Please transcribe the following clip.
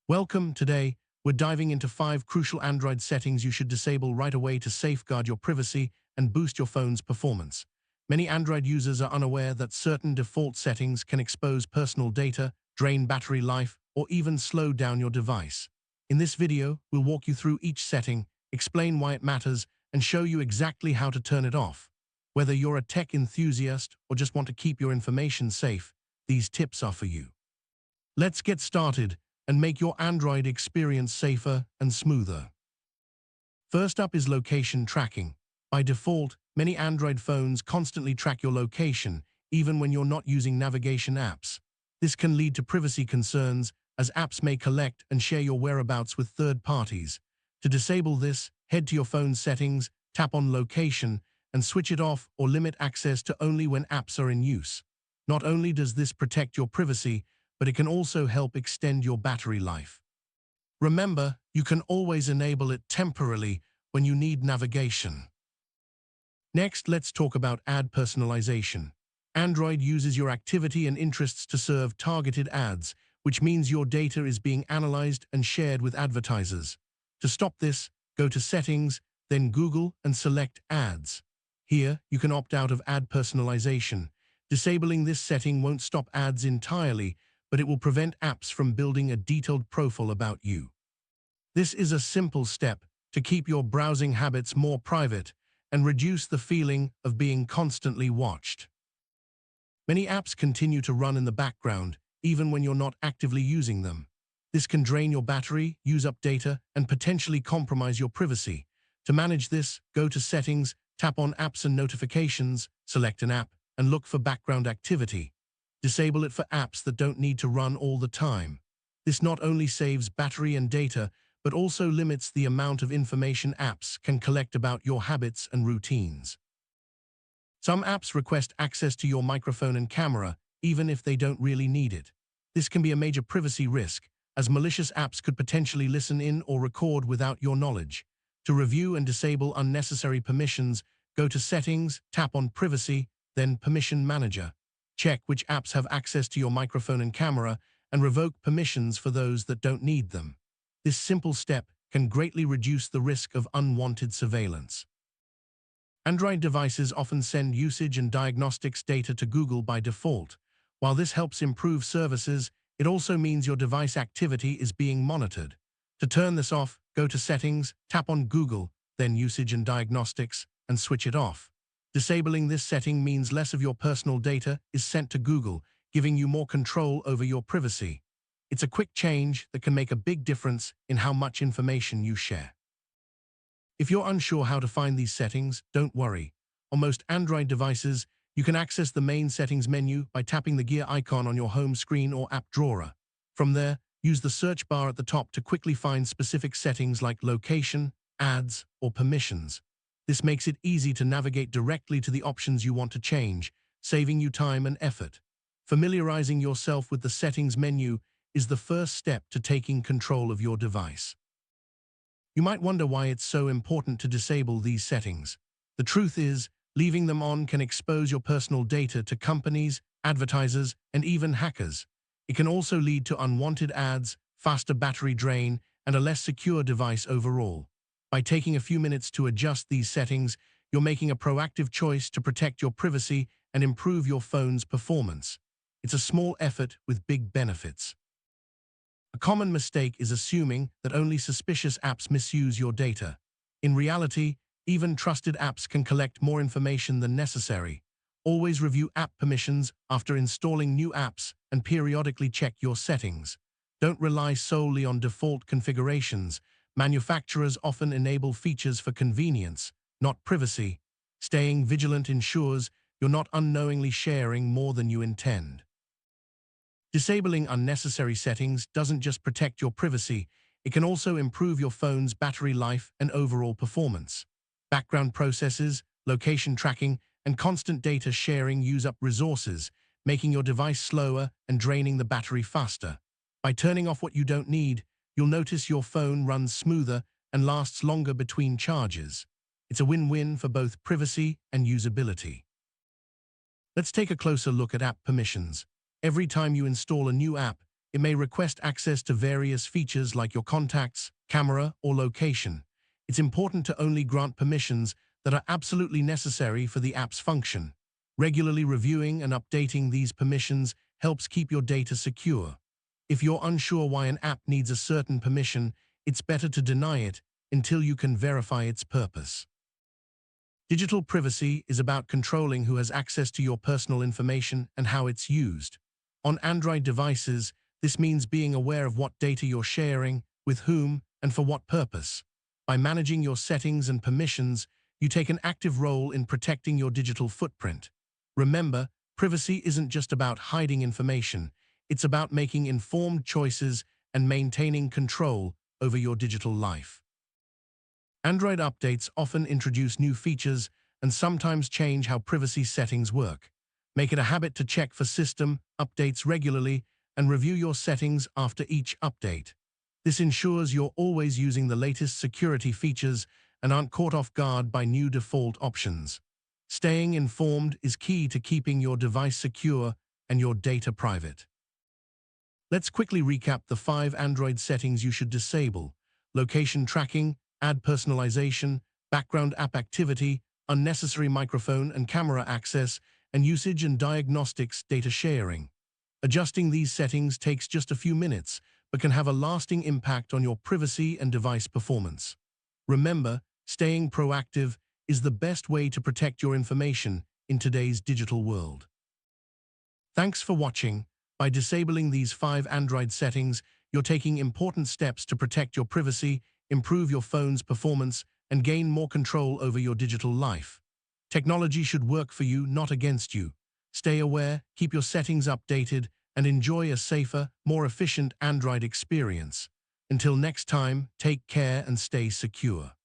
Welcome. Today, we're diving into 5 crucial Android settings you should disable right away to safeguard your privacy and boost your phone's performance. Many Android users are unaware that certain default settings can expose personal data, drain battery life, or even slow down your device. In this video, we'll walk you through each setting, explain why it matters, and show you exactly how to turn it off. Whether you're a tech enthusiast or just want to keep your information safe, these tips are for you. Let's get started and make your Android experience safer and smoother. First up is location tracking. By default, many Android phones constantly track your location, even when you're not using navigation apps. This can lead to privacy concerns, as apps may collect and share your whereabouts with third parties. To disable this, head to your phone's settings, tap on Location, and switch it off or limit access to only when apps are in use. Not only does this protect your privacy, but it can also help extend your battery life. Remember, you can always enable it temporarily when you need navigation. Next, let's talk about ad personalization. Android uses your activity and interests to serve targeted ads, which means your data is being analyzed and shared with advertisers. To stop this, go to Settings, then Google and select Ads. Here, you can opt out of ad personalization. Disabling this setting won't stop ads entirely, but it will prevent apps from building a detailed profile about you. This is a simple step to keep your browsing habits more private and reduce the feeling of being constantly watched. Many apps continue to run in the background, even when you're not actively using them. This can drain your battery, use up data, and potentially compromise your privacy. To manage this, go to Settings, tap on Apps and Notifications, select an app, and look for background activity. Disable it for apps that don't need to run all the time. This not only saves battery and data, but also limits the amount of information apps can collect about your habits and routines. Some apps request access to your microphone and camera, even if they don't really need it. This can be a major privacy risk, as malicious apps could potentially listen in or record without your knowledge. To review and disable unnecessary permissions, go to Settings, tap on Privacy, then Permission Manager. Check which apps have access to your microphone and camera, and revoke permissions for those that don't need them. This simple step can greatly reduce the risk of unwanted surveillance. Android devices often send usage and diagnostics data to Google by default. While this helps improve services, it also means your device activity is being monitored. To turn this off, go to Settings, tap on Google, then Usage and Diagnostics, and switch it off. Disabling this setting means less of your personal data is sent to Google, giving you more control over your privacy. It's a quick change that can make a big difference in how much information you share. If you're unsure how to find these settings, don't worry. On most Android devices, you can access the main settings menu by tapping the gear icon on your home screen or app drawer. From there, use the search bar at the top to quickly find specific settings like location, ads, or permissions. This makes it easy to navigate directly to the options you want to change, saving you time and effort. Familiarizing yourself with the settings menu is the first step to taking control of your device. You might wonder why it's so important to disable these settings. The truth is, leaving them on can expose your personal data to companies, advertisers, and even hackers. It can also lead to unwanted ads, faster battery drain, and a less secure device overall. By taking a few minutes to adjust these settings, you're making a proactive choice to protect your privacy and improve your phone's performance. It's a small effort with big benefits. A common mistake is assuming that only suspicious apps misuse your data. In reality, even trusted apps can collect more information than necessary. Always review app permissions after installing new apps and periodically check your settings. Don't rely solely on default configurations. Manufacturers often enable features for convenience, not privacy. Staying vigilant ensures you're not unknowingly sharing more than you intend. Disabling unnecessary settings doesn't just protect your privacy, it can also improve your phone's battery life and overall performance. Background processes, location tracking, and constant data sharing use up resources, making your device slower and draining the battery faster. By turning off what you don't need, you'll notice your phone runs smoother and lasts longer between charges. It's a win-win for both privacy and usability. Let's take a closer look at app permissions. Every time you install a new app, It may request access to various features like your contacts, camera, or location. It's important to only grant permissions that are absolutely necessary for the app's function. Regularly reviewing and updating these permissions helps keep your data secure. If you're unsure why an app needs a certain permission, it's better to deny it until you can verify its purpose. Digital privacy is about controlling who has access to your personal information and how it's used. On Android devices, this means being aware of what data you're sharing, with whom, and for what purpose. By managing your settings and permissions, you take an active role in protecting your digital footprint. Remember, privacy isn't just about hiding information, it's about making informed choices and maintaining control over your digital life. Android updates often introduce new features and sometimes change how privacy settings work. Make it a habit to check for system updates regularly and review your settings after each update. This ensures you're always using the latest security features and aren't caught off guard by new default options. Staying informed is key to keeping your device secure and your data private. Let's quickly recap the 5 Android settings you should disable: location tracking, ad personalization, background app activity, unnecessary microphone and camera access, and usage and diagnostics data sharing. Adjusting these settings takes just a few minutes, but can have a lasting impact on your privacy and device performance. Remember, staying proactive is the best way to protect your information in today's digital world. Thanks for watching. By disabling these 5 Android settings, you're taking important steps to protect your privacy, improve your phone's performance, and gain more control over your digital life. Technology should work for you, not against you. Stay aware, keep your settings updated, and enjoy a safer, more efficient Android experience. Until next time, take care and stay secure.